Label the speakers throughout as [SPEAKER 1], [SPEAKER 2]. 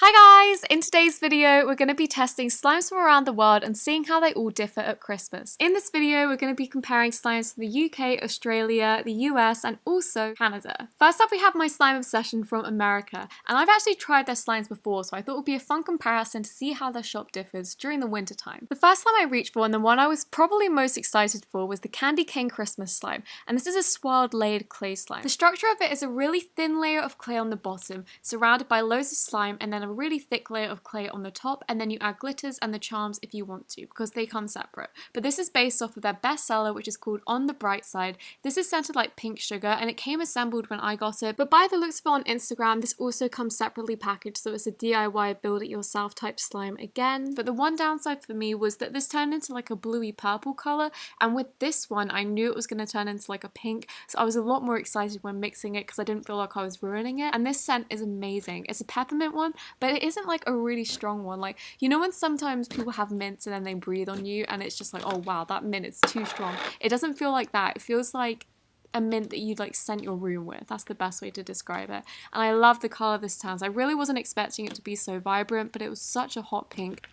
[SPEAKER 1] Hi guys! In today's video, we're going to be testing slimes from around the world and seeing how they all differ at Christmas. In this video, we're going to be comparing slimes from the UK, Australia, the US, and also Canada. First up, we have my slime obsession from America, and I've actually tried their slimes before, so I thought it would be a fun comparison to see how their shop differs during the winter time. The first slime I reached for, and the one I was probably most excited for, was the Candy Cane Christmas slime, and this is a swirled layered clay slime. The structure of it is a really thin layer of clay on the bottom, surrounded by loads of slime, and then a really thick layer of clay on the top, and then you add glitters and the charms if you want to, because they come separate. But this is based off of their bestseller, which is called On the Bright Side. This is scented like pink sugar, and it came assembled when I got it, but by the looks of it on Instagram, this also comes separately packaged, so it's a DIY build it yourself type slime again. But the one downside for me was that this turned into like a bluey purple color, and with this one I knew it was going to turn into like a pink, so I was a lot more excited when mixing it because I didn't feel like I was ruining it. And this scent is amazing. It's a peppermint one, but it isn't like a really strong one. Like, you know when sometimes people have mints and then they breathe on you and it's just like, oh wow, that mint is too strong. It doesn't feel like that. It feels like a mint that you'd like scent your room with. That's the best way to describe it. And I love the color this turns. I really wasn't expecting it to be so vibrant, but it was such a hot pink.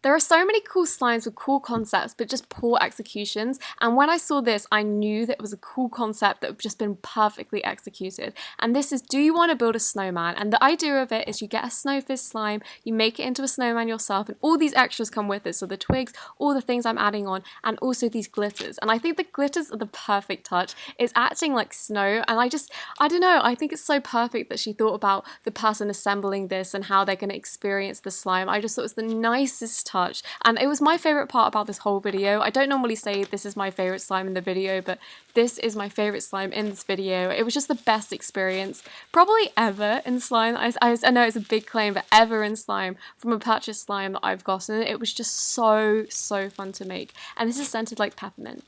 [SPEAKER 1] There are so many cool slimes with cool concepts but just poor executions, and when I saw this I knew that it was a cool concept that had just been perfectly executed. And this is Do You Want to Build a Snowman? And the idea of it is you get a snowfish slime, you make it into a snowman yourself, and all these extras come with it, so the twigs, all the things I'm adding on, and also these glitters. And I think the glitters are the perfect touch. It's acting like snow, and I don't know, I think it's so perfect that she thought about the person assembling this and how they're going to experience the slime. I just thought it was the nicest touch, and it was my favorite part about this whole video. I don't normally say this is my favorite slime in the video, but this is my favorite slime in this video. It was just the best experience probably ever in slime. I know it's a big claim, but ever in slime from a purchased slime that I've gotten. It was just so fun to make, and this is scented like peppermint.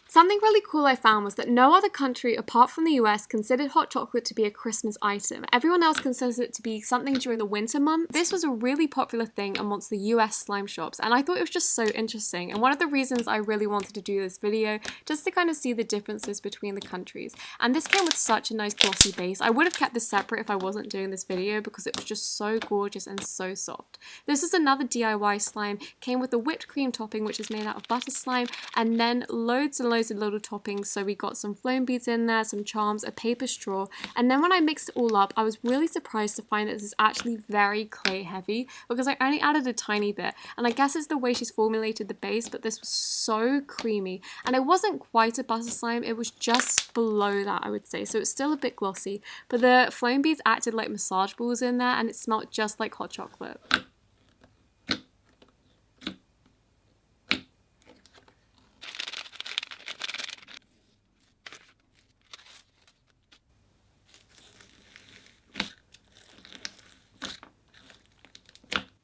[SPEAKER 1] Something really cool I found was that no other country apart from the US considered hot chocolate to be a Christmas item. Everyone else considers it to be something during the winter months. This was a really popular thing amongst the US slime shops, and I thought it was just so interesting, and one of the reasons I really wanted to do this video, just to kind of see the differences between the countries. And this came with such a nice glossy base. I would have kept this separate if I wasn't doing this video because it was just so gorgeous and so soft. This is another DIY slime, came with a whipped cream topping which is made out of butter slime, and then loads and loads of little toppings. So we got some foam beads in there, some charms, a paper straw, and then when I mixed it all up I was really surprised to find that this is actually very clay heavy because I only added a tiny bit, and I guess it's the way she's formulated the base, but this was so creamy, and it wasn't quite a butter slime, it was just below that I would say, so it's still a bit glossy, but the foam beads acted like massage balls in there and it smelled just like hot chocolate.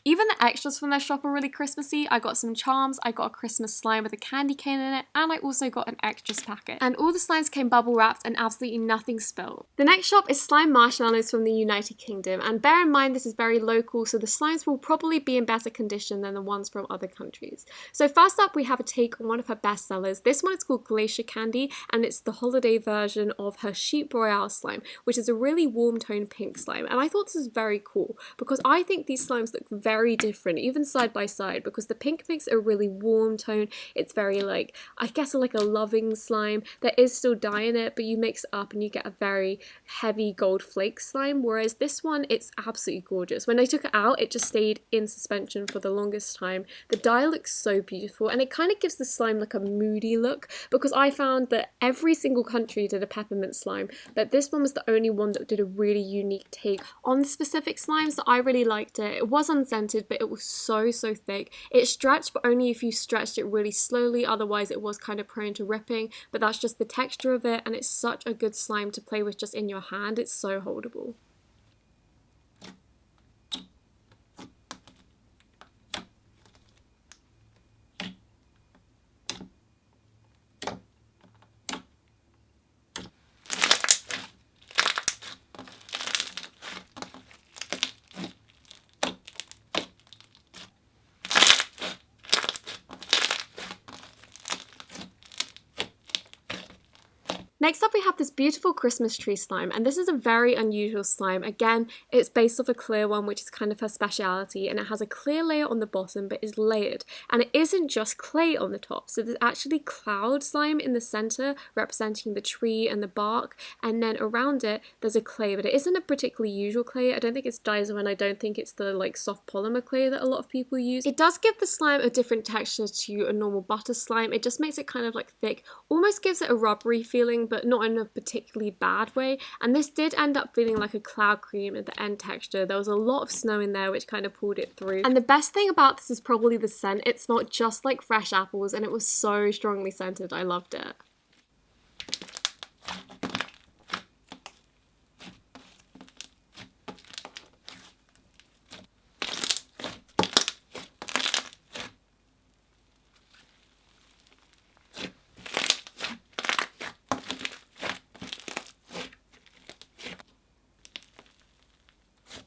[SPEAKER 1] Even the extras from their shop are really Christmassy. I got some charms, I got a Christmas slime with a candy cane in it, and I also got an extras packet. And all the slimes came bubble wrapped and absolutely nothing spilled. The next shop is Slime Marshmallows from the United Kingdom, and bear in mind this is very local, so the slimes will probably be in better condition than the ones from other countries. So first up we have a take on one of her best sellers. This one is called Glacier Candy, and it's the holiday version of her Sheep Royale slime, which is a really warm tone pink slime. And I thought this was very cool because I think these slimes look very different, even side by side, because the pink makes a really warm tone. It's very like, I guess like a loving slime. There is still dye in it, but you mix it up and you get a very heavy gold flake slime, whereas this one, it's absolutely gorgeous. When I took it out, it just stayed in suspension for the longest time. The dye looks so beautiful, and it kind of gives the slime like a moody look, because I found that every single country did a peppermint slime, but this one was the only one that did a really unique take on the specific slime, so I really liked it. It was unscented, but it was so thick. It stretched, but only if you stretched it really slowly, otherwise it was kind of prone to ripping, but that's just the texture of it, and it's such a good slime to play with just in your hand. It's so holdable. Next up we have this beautiful Christmas tree slime, and this is a very unusual slime. Again, it's based off a clear one, which is kind of her speciality, and it has a clear layer on the bottom but is layered, and it isn't just clay on the top, so there's actually cloud slime in the center representing the tree and the bark, and then around it there's a clay, but it isn't a particularly usual clay. I don't think it's Dyzo, and I don't think it's the like soft polymer clay that a lot of people use. It does give the slime a different texture to a normal butter slime. It just makes it kind of like thick, almost gives it a rubbery feeling, but not in a particularly bad way, and this did end up feeling like a cloud cream at the end texture. There was a lot of snow in there which kind of pulled it through, and the best thing about this is probably the scent. It smelled just like fresh apples and it was so strongly scented. I loved it.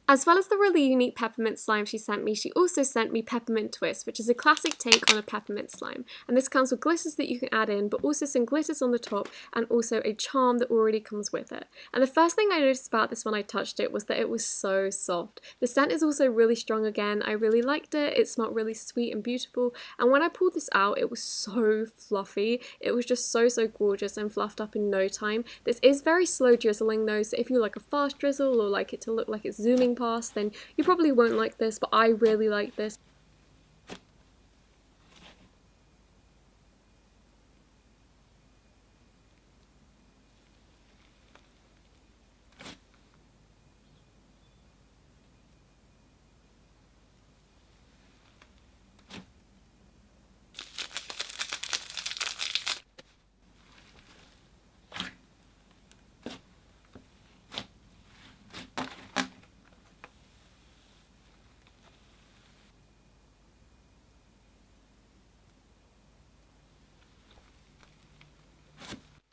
[SPEAKER 1] As well as the really unique peppermint slime she sent me, she also sent me Peppermint Twist, which is a classic take on a peppermint slime. And this comes with glitters that you can add in, but also some glitters on the top and also a charm that already comes with it. And the first thing I noticed about this when I touched it was that it was so soft. The scent is also really strong again. I really liked it. It smelled really sweet and beautiful. And when I pulled this out, it was so fluffy. It was just so gorgeous and fluffed up in no time. This is very slow drizzling though, so if you like a fast drizzle or like it to look like it's zooming past, then you probably won't like this, but I really like this.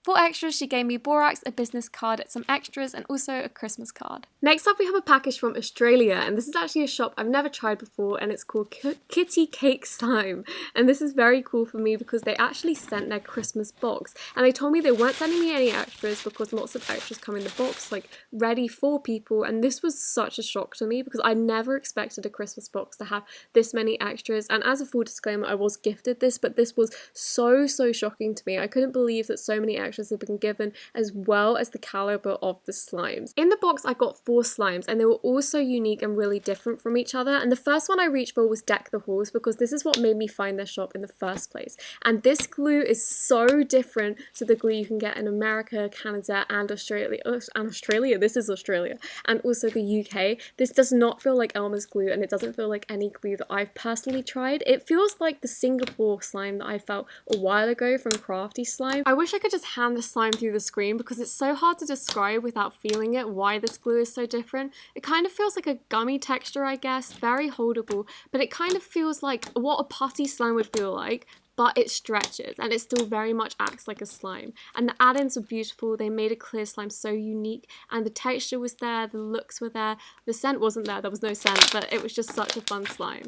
[SPEAKER 1] For extras, she gave me borax, a business card, some extras, and also a Christmas card. Next up, we have a package from Australia, and this is actually a shop I've never tried before, and it's called Kitty Cake Slime. And this is very cool for me because they actually sent their Christmas box, and they told me they weren't sending me any extras because lots of extras come in the box, like ready for people, and this was such a shock to me because I never expected a Christmas box to have this many extras. And as a full disclaimer, I was gifted this, but this was so shocking to me. I couldn't believe that so many extras have been given, as well as the caliber of the slimes. In the box I got 4 slimes, and they were all so unique and really different from each other, and the first one I reached for was Deck the Halls because this is what made me find their shop in the first place. And this glue is so different to the glue you can get in America, Canada and Australia. This is Australia, and also the UK. This does not feel like Elmer's glue, and it doesn't feel like any glue that I've personally tried. It feels like the Singapore slime that I felt a while ago from Crafty Slime. I wish I could just hand the slime through the screen because it's so hard to describe without feeling it why this glue is so different. It kind of feels like a gummy texture, I guess, very holdable, but it kind of feels like what a putty slime would feel like, but it stretches and it still very much acts like a slime. And the add-ins were beautiful. They made a clear slime so unique, and the texture was there, the looks were there, the scent wasn't there was no scent, but it was just such a fun slime.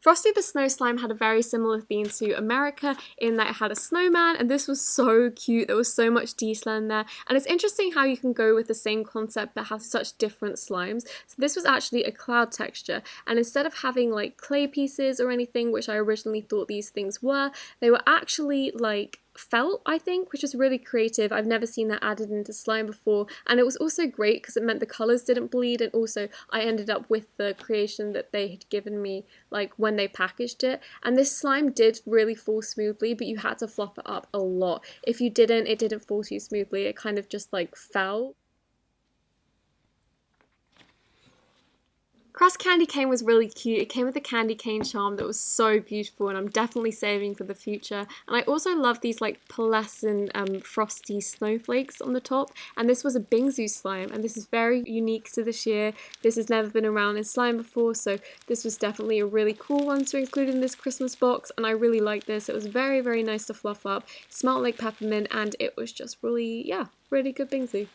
[SPEAKER 1] Frosty the Snow Slime had a very similar theme to America in that it had a snowman, and this was so cute. There was so much detail in there, and it's interesting how you can go with the same concept but have such different slimes. So this was actually a cloud texture, and instead of having like clay pieces or anything, which I originally thought these things were, they were actually like felt, I think, which was really creative. I've never seen that added into slime before, and it was also great because it meant the colours didn't bleed, and also I ended up with the creation that they had given me like when they packaged it. And this slime did really fall smoothly, but you had to fluff it up a lot. If you didn't, it didn't fall too smoothly. It kind of just like fell. Crust Candy Cane was really cute. It came with a candy cane charm that was so beautiful, and I'm definitely saving for the future. And I also love these like pearlescent frosty snowflakes on the top. And this was a Bingsu slime, and this is very unique to this year. This has never been around in slime before, so this was definitely a really cool one to include in this Christmas box, and I really liked this. It was very, very nice to fluff up. It smelled like peppermint, and it was just really, yeah, really good Bingsu.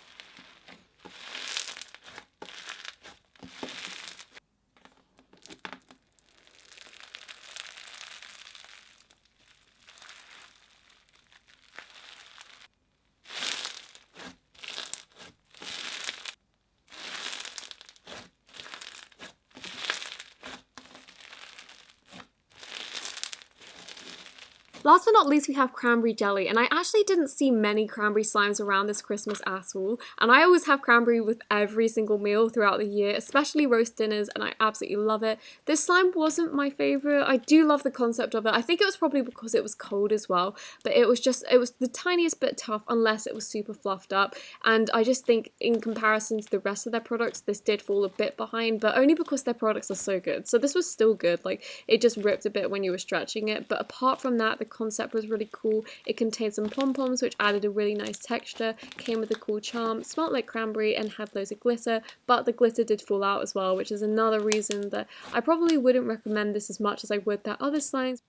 [SPEAKER 1] Last but not least, we have cranberry jelly, and I actually didn't see many cranberry slimes around this Christmas at all, and I always have cranberry with every single meal throughout the year, especially roast dinners, and I absolutely love it. This slime wasn't my favourite. I do love the concept of it. I think it was probably because it was cold as well, but it was the tiniest bit tough unless it was super fluffed up, and I just think in comparison to the rest of their products, this did fall a bit behind, but only because their products are so good. So this was still good, like it just ripped a bit when you were stretching it, but apart from that, the concept was really cool. It contained some pom-poms which added a really nice texture, came with a cool charm, smelled like cranberry and had loads of glitter, but the glitter did fall out as well, which is another reason that I probably wouldn't recommend this as much as I would their other slimes.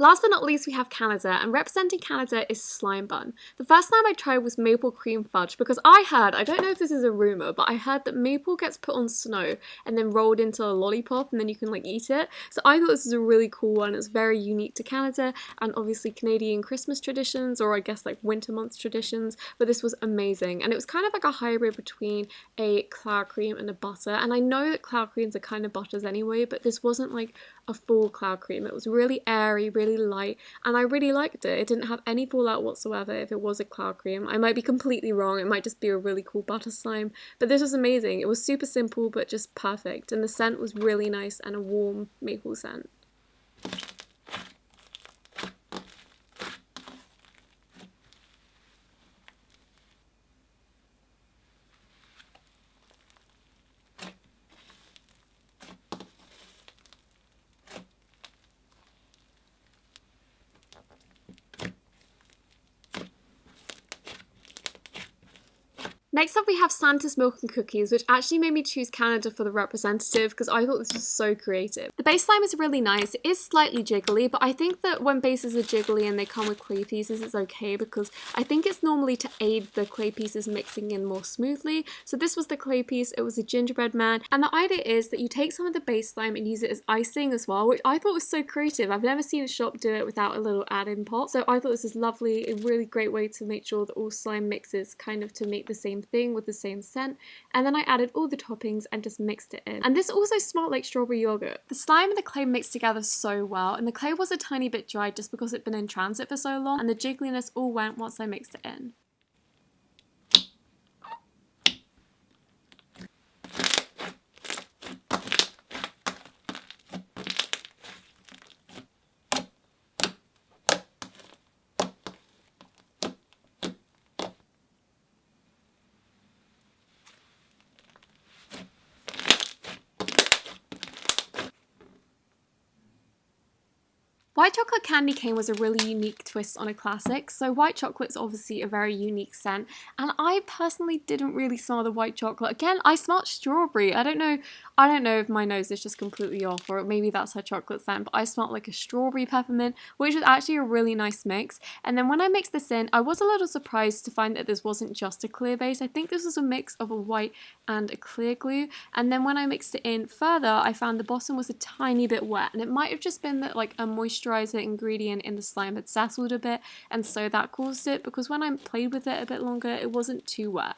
[SPEAKER 1] Last but not least, we have Canada, and representing Canada is Slime Bun. The first slime I tried was maple cream fudge because I don't know if this is a rumour, but I heard that maple gets put on snow and then rolled into a lollipop and then you can like eat it. So I thought this was a really cool one. It was very unique to Canada and obviously Canadian Christmas traditions, or I guess like winter months traditions, but this was amazing. And it was kind of like a hybrid between a cloud cream and a butter. And I know that cloud creams are kind of butters anyway, but this wasn't like a full cloud cream. It was really airy, really light, and I really liked it. It didn't have any fallout whatsoever if it was a cloud cream. I might be completely wrong, it might just be a really cool butter slime, but this was amazing. It was super simple but just perfect, and the scent was really nice and a warm maple scent. Next up we have Santa's Milk and Cookies, which actually made me choose Canada for the representative because I thought this was so creative. The base slime is really nice. It is slightly jiggly, but I think that when bases are jiggly and they come with clay pieces, it's okay because I think it's normally to aid the clay pieces mixing in more smoothly. So this was the clay piece, it was a gingerbread man, and the idea is that you take some of the base slime and use it as icing as well, which I thought was so creative. I've never seen a shop do it without a little add-in pot, so I thought this is lovely, a really great way to make sure that all slime mixes kind of to make the same thing with the same scent. And then I added all the toppings and just mixed it in. And this also smelled like strawberry yogurt. The slime and the clay mixed together so well, and the clay was a tiny bit dry just because it'd been in transit for so long, and the jiggliness all went once I mixed it in. White chocolate candy cane was a really unique twist on a classic. So white chocolate is obviously a very unique scent, and I personally didn't really smell the white chocolate. Again, I smelled strawberry. I don't know if my nose is just completely off, or maybe that's her chocolate scent, but I smelled like a strawberry peppermint, which was actually a really nice mix. And then when I mixed this in, I was a little surprised to find that this wasn't just a clear base. I think this was a mix of a white and a clear glue. And then when I mixed it in further, I found the bottom was a tiny bit wet, and it might have just been that like a moisture moisturizer ingredient in the slime had settled a bit, and so that caused it, because when I played with it a bit longer, it wasn't too wet.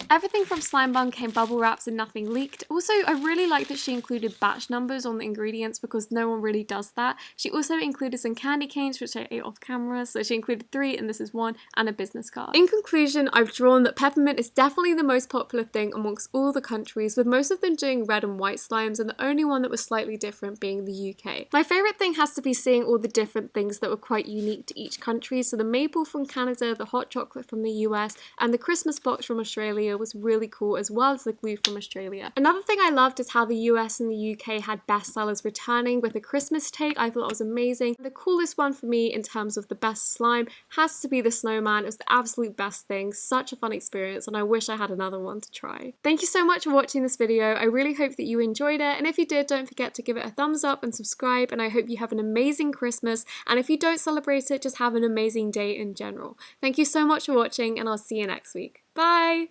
[SPEAKER 1] Everything from Slime Bun came bubble wraps and nothing leaked. Also, I really like that she included batch numbers on the ingredients because no one really does that. She also included some candy canes, which I ate off camera, so she included 3 and this is 1, and a business card. In conclusion, I've drawn that peppermint is definitely the most popular thing amongst all the countries, with most of them doing red and white slimes and the only one that was slightly different being the UK. My favourite thing has to be seeing all the different things that were quite unique to each country, so the maple from Canada, the hot chocolate from the US, and the Christmas box from Australia was really cool, as well as the glue from Australia. Another thing I loved is how the US and the UK had bestsellers returning with a Christmas take. I thought that was amazing. The coolest one for me in terms of the best slime has to be the snowman. It was the absolute best thing, such a fun experience, and I wish I had another one to try. Thank you so much for watching this video. I really hope that you enjoyed it, and if you did, don't forget to give it a thumbs up and subscribe, and I hope you have an amazing Christmas, and if you don't celebrate it, just have an amazing day in general. Thank you so much for watching, and I'll see you next week. Bye!